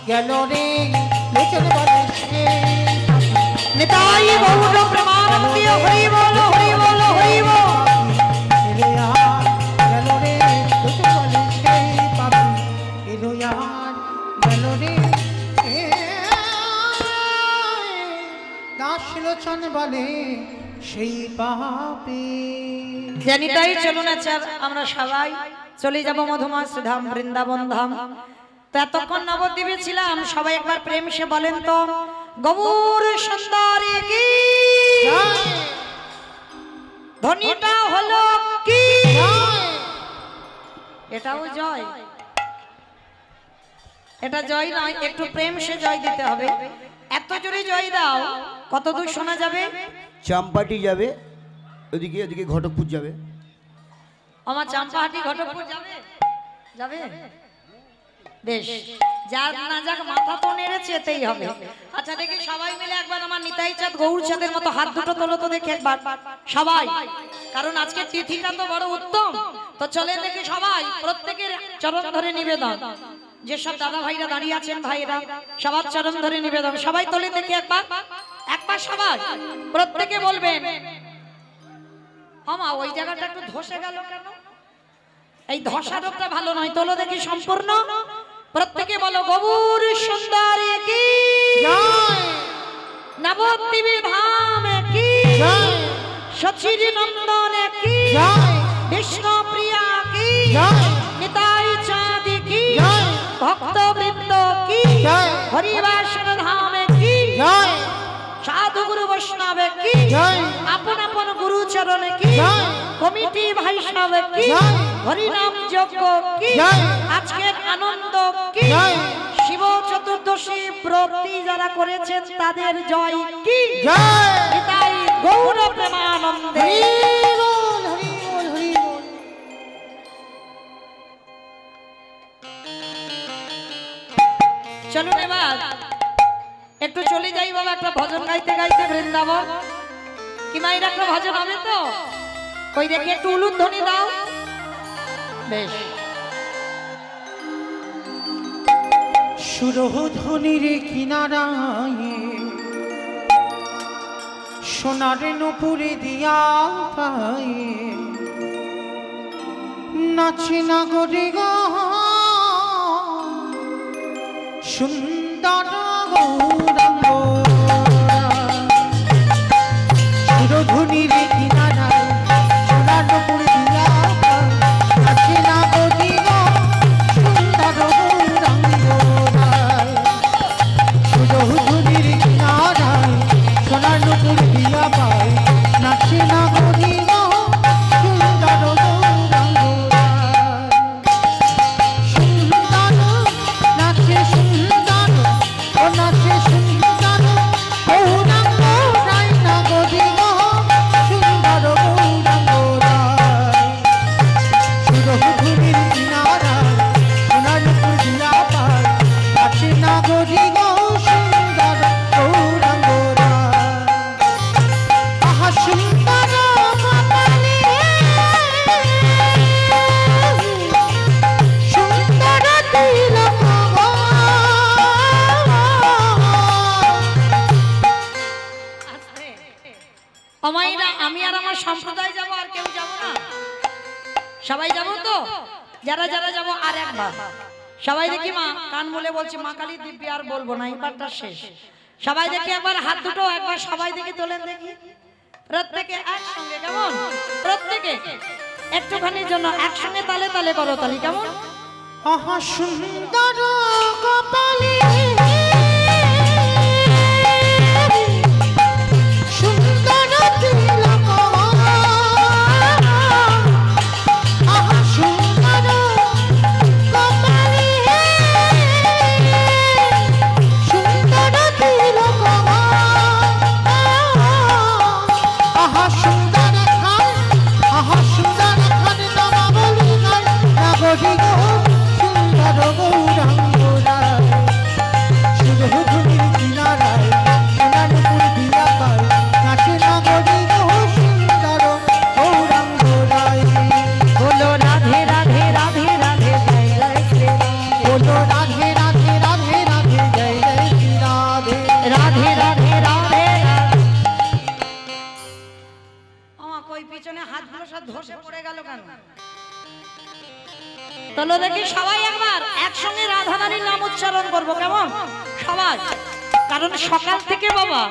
গেল রে লোচন বলে সেই নিতাই গৌর প্রেমানন্দে হরি বল হরি বল হরি বল গেল রে লোচন বলে সেই পাবি এলো গেল রে দাস লোচন বলে সেই পাপি জানি তাই চলুন আচার আমরা সবাই চলে যাব মধুমাস ধাম বৃন্দাবন ধাম। তো এতক্ষণ নবদ্বীপে ছিলাম, সবাই একবার প্রেম সে বলেন তো গৌর সুন্দরী কি ধ্বনিটা হলো কি? এটাও জয়, এটা জয় নয়, একটু প্রেম সে জয় দিতে হবে। এত জোরে জয় দাও, কত দূর শোনা যাবে? চাম্পাটি যাবে ওদিকে, ওদিকে ঘটকপুর যাবে। আমার চাম্পাহাটি ঘটকপুর যাবে, যাবে বেশ, যার না যাক মাথা তো নেড়েছে এতেই হবে। আচ্ছা দেখি সবাই মিলে একবার আমার নিতাই চাঁদ গৌর চাঁদের মতো হাত দুটো তোলো তো দেখি একবার সবাই, কারণ আজকে তিথিটা তো বড় উত্তম। তো চলে দেখি সবাই প্রত্যেকের চরণ ধরে নিবেদন, যেসব দাদা ভাইরা দাঁড়িয়ে আছেন ভাইরা সবার চরণ ধরে নিবেদন, সবাই তোলে দেখি একবার, একবার সবাই প্রত্যেকে বলবেন। আমা ওই জায়গাটা একটু ধসে গেল কেন? এই ধসা রোগটা ভালো নয়, তোলো দেখি সম্পূর্ণ প্রত্যেকে বলো গৌর সুন্দরী কি নবদ্বীপে ধাম কি সচির নন্দন কি বিষ্ণু প্রিয়া কি নিতাই চাঁদ কি ভক্তবৃন্দ কি হরিবাসন ধাম কি সাধু গুরু বৈষ্ণব কি আপন আপন গুরু চরণ কি কমিটি ভাই সব কি হরিনাম যজ্ঞ কি আজকের আনন্দ কি শিব চতুর্দশী ব্রতী যারা করেছেন তাদের জয় কি নিতাই গৌর প্রেমানন্দে। চলুন এবার একটু চলে যাই বাবা, একটা ভজন গাইতে গাইতে বৃন্দাবন। কি মায়ের একটা ভজন হবে তো? কই দেখি একটু উলুধ্বনি দাও। বেশ, সুরধ্বনির কিনারায় সোনার নুপুরে দিয়া পায়ে নাচে না গরে গা সুন্দর গৌরাঙ্গ সুরধ্বনির কিনারায় সোনার নুপুরে দিয়া নাচে না গরে গা সুন্দর গৌরাঙ্গ সুরধ্বনির কিনারায় সোনার নুপুরে দিয়া পায় নাচে না গরে গা সুন্দর গৌরাঙ্গ সুন্দর নাচে সুন্দর ও নাচে সুন্দর গৌরাঙ্গ রায় না গরে গা সুন্দর গৌরাঙ্গ সুরধ্বনির কিনারায় সোনার নুপুরে দিয়া পায় নাচে না গরে গা সুন্দর গৌরাঙ্গ আহা সুন্দর কপালে সুন্দর তিলক অমাইরা আমি আর আমার সম্প্রদায় যাব, আর কেউ যাব না? সবাই যাব তো? যারা যারা যাব আর একবার সবাই দেখি, মা কান বলে বলছি, মা কালী দিব্যি আর বলবো না, এবারটা শেষ। সবাই দেখি একবার হাত দুটো একবার সবাই দেখি তোলেন দেখি, প্রত্যেকে একসঙ্গে, কেমন? প্রত্যেকে একটুখানির জন্য একসঙ্গে তালে তালে করো তালি, কেমন? আহা সুন্দর কপালে সুন্দর তিলক আহা সুন্দর কপালে সুন্দর তিলক আহা সুন্দর রাধে রাধে আমার কই পিছনে হাতগুলো সব ধসে পড়ে গেল কেন? চলো দেখি সবাই একবার একসঙ্গে রাধা রানীর নাম উচ্চারণ করবো, কেমন সবাই? কারণ সকাল থেকে বাবা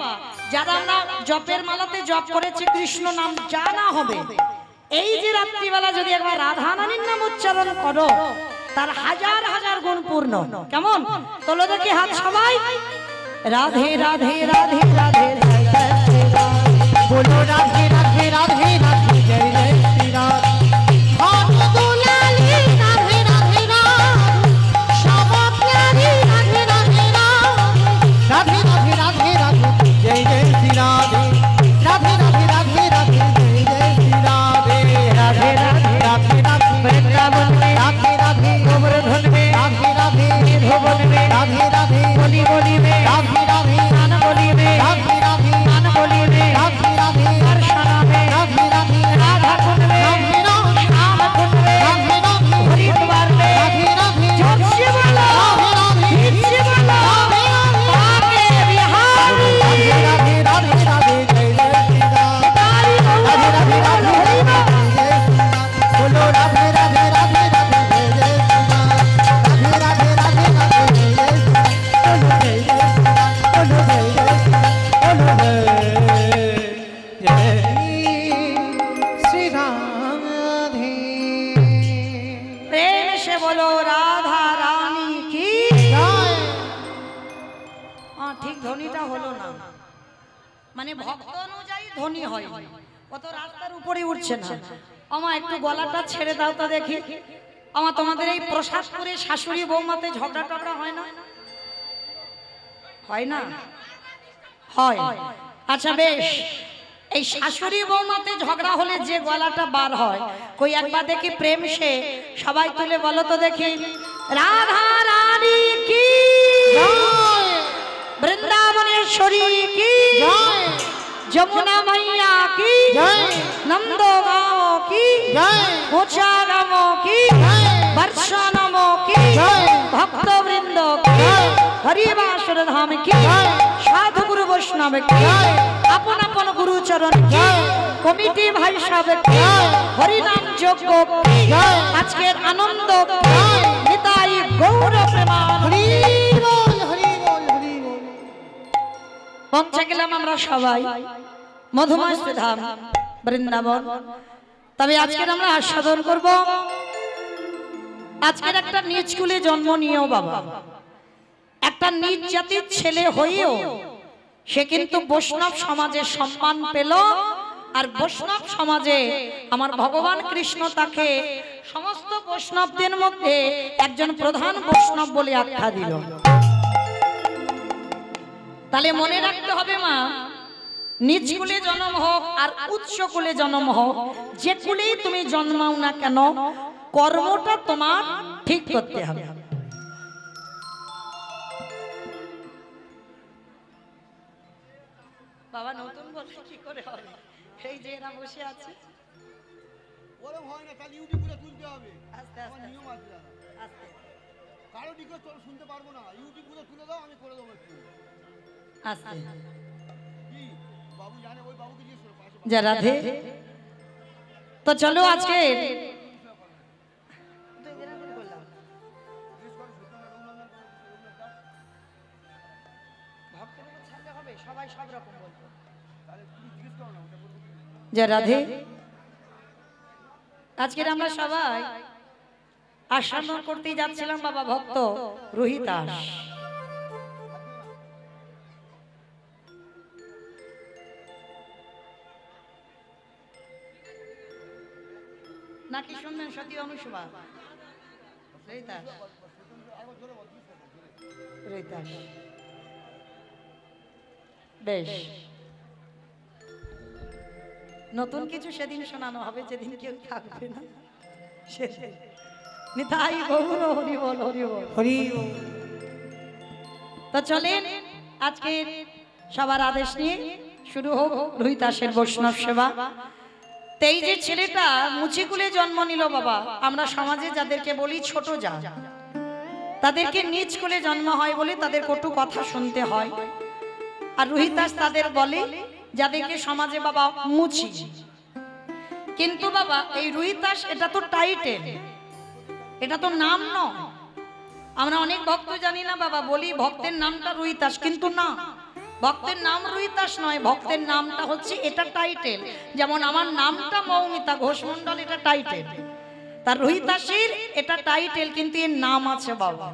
যারা আমরা জপের মালাতে জপ করেছি কৃষ্ণ নাম জানা হবে, এই যে রাত্রিবেলা যদি একবার রাধা রানীর নাম উচ্চারণ করো তার হাজার হাজার গুণ পূর্ণ, কেমন? চলো দেখি হাত সবাই। রাধে রাধে রাধে রাধে बोलो राधे राधे राधे राधे जय जय श्री राम हाथ दुलाली राधे राधे राम श्यामा प्यारी राधे राधे राम राधे राधे राधे राधे जय जय श्री राधे राधे राधे राधे राधे जय जय श्री राधे राधे राधे राधे राधे वृंदावन में राधे राधे गोवर्धन में राधे राधे भुवन में राधे राधे बोली बोली में राधे राधे गान बोली में राधे राधे गान बोली में राधे राधे दर्शना में राधे राधे राधा कुंड में राधे राधे श्याम कुंड में राधे राधे हरिद्वार में राधे राधे जोशी बोलो राधे राधे बोलो आगे बिहारी राधे राधे राधे राधे जय जय श्री राम राधे राधे राधे राधे जय जय श्री राम बोलो राधे राधे राधे राधे जय जय श्री राम राधे राधे राधे राधे जय जय श्री राम बोलो जय जय श्री राम बोलो जय जय श्री राम बोलो जय श्री राधे प्रेम से बोलो राधा रानी की। हाँ ठीक ধ্বনিটা হলো না, মানে ভক্ত অনুযায়ী ধ্বনি হয়, কত রাস্তার উপরে উঠছে না। আমার একটু গলাটা ছেড়ে দাও তো দেখি। আমার তোমাদের এই প্রসাদপুরে শাশুড়ি বৌমাতে ঝগড়া টগড়া হয় না? হয় না? হয়। আচ্ছা বেশ, এই শাশুড়ি বৌমাতে ঝগড়া হলে যে গলাটা বার হয়, কই একবার দেখি প্রেম সে সবাই তুলে বলো তো দেখি। রাধা রানী কি বৃন্দাবনেশ্বরী কি যমুনা মাইয়া কি নন্দ গাঁও কি মোচা গাঁও কি বর্ষা নাম কি ভক্তবৃন্দ কি হরিবাসর ধাম কি সাধু গুরু বৈষ্ণব কি আপন আপন গুরুচরণ কি কমিটি ভাই সাহেব কি হরিনাম যজ্ঞ কি আজকের আনন্দ নিতাই গৌর প্রেমানন্দে। পৌঁছে গেলাম আমরা সবাই মধুময় শ্রীধাম বৃন্দাবন। তবে আজকের আমরা আস্বাদন করব আজকের একটা নিজ কুলে জন্ম নিয়েও বাবা, একটা নিজ জাতির ছেলে হয়েও সে কিন্তু বৈষ্ণব সমাজে সম্মান পেল। আর বৈষ্ণব সমাজে আমার ভগবান কৃষ্ণ তাকে সমস্ত বৈষ্ণবদের মধ্যে একজন প্রধান বৈষ্ণব বলে আখ্যা দিল। তাহলে মনে রাখতে হবে মা, নিজ কুলে জন্ম হোক আর উচ্চ কুলে জন্ম হোক, যে কুলেই তুমি জন্মাও না কেন কর্মটা তোমার ঠিক করতে হবে। বাবা নতুন বলতে কি করে হবে? এই যে এরা বসে আছে ওরম হয় না, তাহলে ইউটিউবে তুলতে হবে। আস্তে আমার আস্তে নিয়ম আছে দাদা। আস্তে কারো রিকোয়েস্ট তোর শুনতে পারবো না, ইউটিউবে তুলে দাও, আমি করে দেবো একটু। আস্তে। কি বাবু জানে, ওই বাবুকে জিজ্ঞেস করো পাশে। জয় রাধে। তো চলো আজকে সবাই সব রকম বলবো। জয় রাধে। আজকের আমরা সবাই আস্বাদন করতেই যাচ্ছিলাম বাবা ভক্ত রোহিতাস। নাকি শুনবেন সতী অনুসভা রোহিতাস? রোহিতাস বেশ, নতুন কিছু সেদিন শোনানো হবে, যেদিন কেউ থাকবে না সেদিন। নিতাই গৌর হরি বল হরি বল হরি। তো চলেন আজকে সবার আদেশ নিয়ে শুরু হোক রোহিতাসের বৈষ্ণব সেবা। তো এই যে ছেলেটা মুচিকুলে জন্ম নিল বাবা, আমরা সমাজে যাদেরকে বলি ছোট যা, তাদেরকে নিজ কুলে জন্ম হয় বলে তাদের কটু কথা শুনতে হয়। আর রুহিতাস তাদের বলে যাদেরকে সমাজে বাবা মুচি। কিন্তু বাবা এই রুহিতাস এটা তো টাইটেল, এটা তো নাম নয়। আমরা অনেক ভক্ত জানি না বাবা, বলি ভক্তের নামটা রুহিতাস, কিন্তু না, ভক্তের নাম রুহিতাস নয়, ভক্তের নামটা হচ্ছে এটা টাইটেল। যেমন আমার নামটা মৌমিতা ঘোষ মণ্ডল, এটা টাইটেল, তার রুহিতাসের এটা টাইটেল, কিন্তু এর নাম আছে বাবা।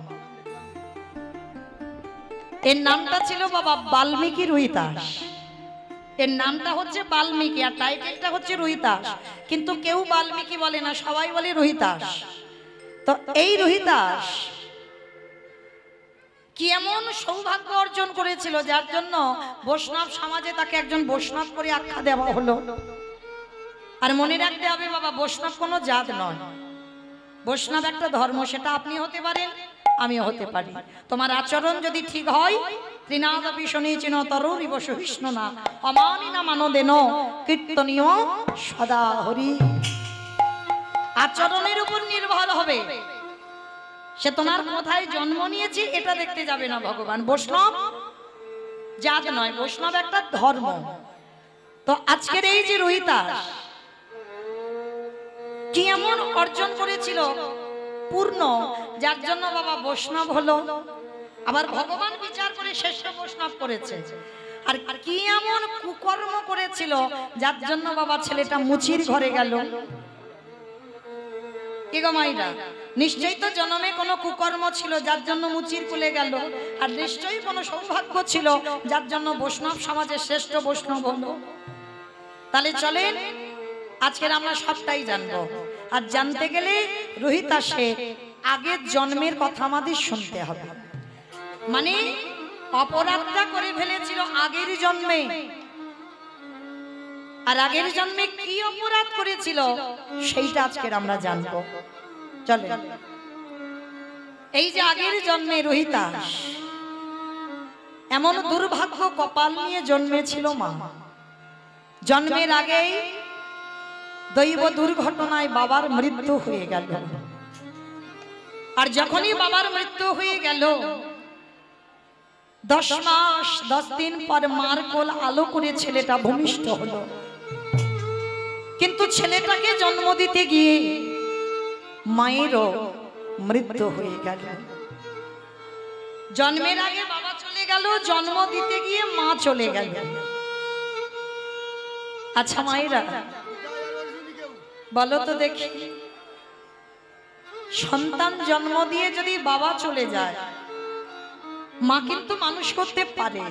এর নামটা ছিল বাবা বাল্মীকি রুহিতাস, এর নামটা হচ্ছে বাল্মীকি আর টাইটেলটা হচ্ছে রুহিতাস। কিন্তু কেউ বাল্মীকি বলে না, সবাই বলে রুহিতাস। তো এই রুহিতাস কি এমন সৌভাগ্য অর্জন করেছিল যার জন্য বৈষ্ণব সমাজে তাকে একজন বৈষ্ণব করে আখ্যা দেওয়া হলো। আর মনে রাখতে হবে বাবা, বৈষ্ণব কোনো জাত নয়, বৈষ্ণব একটা ধর্ম। সেটা আপনি হতে পারেন, আমিও হতে পারি। তোমার আচরণ যদি ঠিক হয়, ত্রিনাদপি শনিচিন তরুরিব সহিষ্ণু না অমানি না মানদেন কীর্তনীয় সদা হরি। আচরণের উপর নির্ভর হবে, সে তোমার কোথায় জন্ম নিয়েছে এটা দেখতে যাবে না ভগবান। বৈষ্ণব জাত নয়, বৈষ্ণব একটা ধর্ম। তো আজকের এই যে রুহিতাস কি এমন অর্জন করেছিল পূর্ণ, যার জন্য বাবা বৈষ্ণব হলো। আবার ভগবান বিচার করে শ্রেষ্ঠ বৈষ্ণব করেছে। আর কি এমন কুকর্ম করেছিল যার জন্য বাবা ছেলেটা মুচির ঘরে গেল। কি গো মাইরা, নিশ্চয়ই তো জন্মে কোনো কুকর্ম ছিল যার জন্য মুচির কুলে গেল, আর নিশ্চয়ই কোনো সৌভাগ্য ছিল যার জন্য বৈষ্ণব সমাজের শ্রেষ্ঠ বৈষ্ণব হলো। তাহলে চলেন আজকের আমরা সবটাই জানবো। আর জানতে গেলে রুহিতাসের আগের জন্মের কথা আমাদের শুনতে হবে। মানে অপরাধটা করে ফেলেছিল আগের জন্মে, আর আগের জন্মে কি অপরাধ করেছিল সেইটা আজকের আমরা জানবো। চলে, এই যে আগের জন্মে রুহিতাস এমন দুর্ভাগ্য কপাল নিয়ে জন্মেছিল মা। জন্মের আগেই দৈব দুর্ঘটনায় বাবার মৃত্যু হয়ে গেল। আর যখনই বাবার মৃত্যু হয়ে গেল 10 মাস 10 দিন পর মার কোল আলো করে ছেলেটা ভূমিষ্ঠ হলো। কিন্তু ছেলেটাকে জন্ম দিতে গিয়ে মায়েরও মৃত্যু হয়ে গেল। জন্মের আগে বাবা চলে গেল, জন্ম দিতে গিয়ে মা চলে গেল। আচ্ছা মায়েরা বলো তো দেখি, সন্তান জন্ম দিয়ে যদি বাবা চলে যায়, মা কিন্তু মানুষ করতে পারে,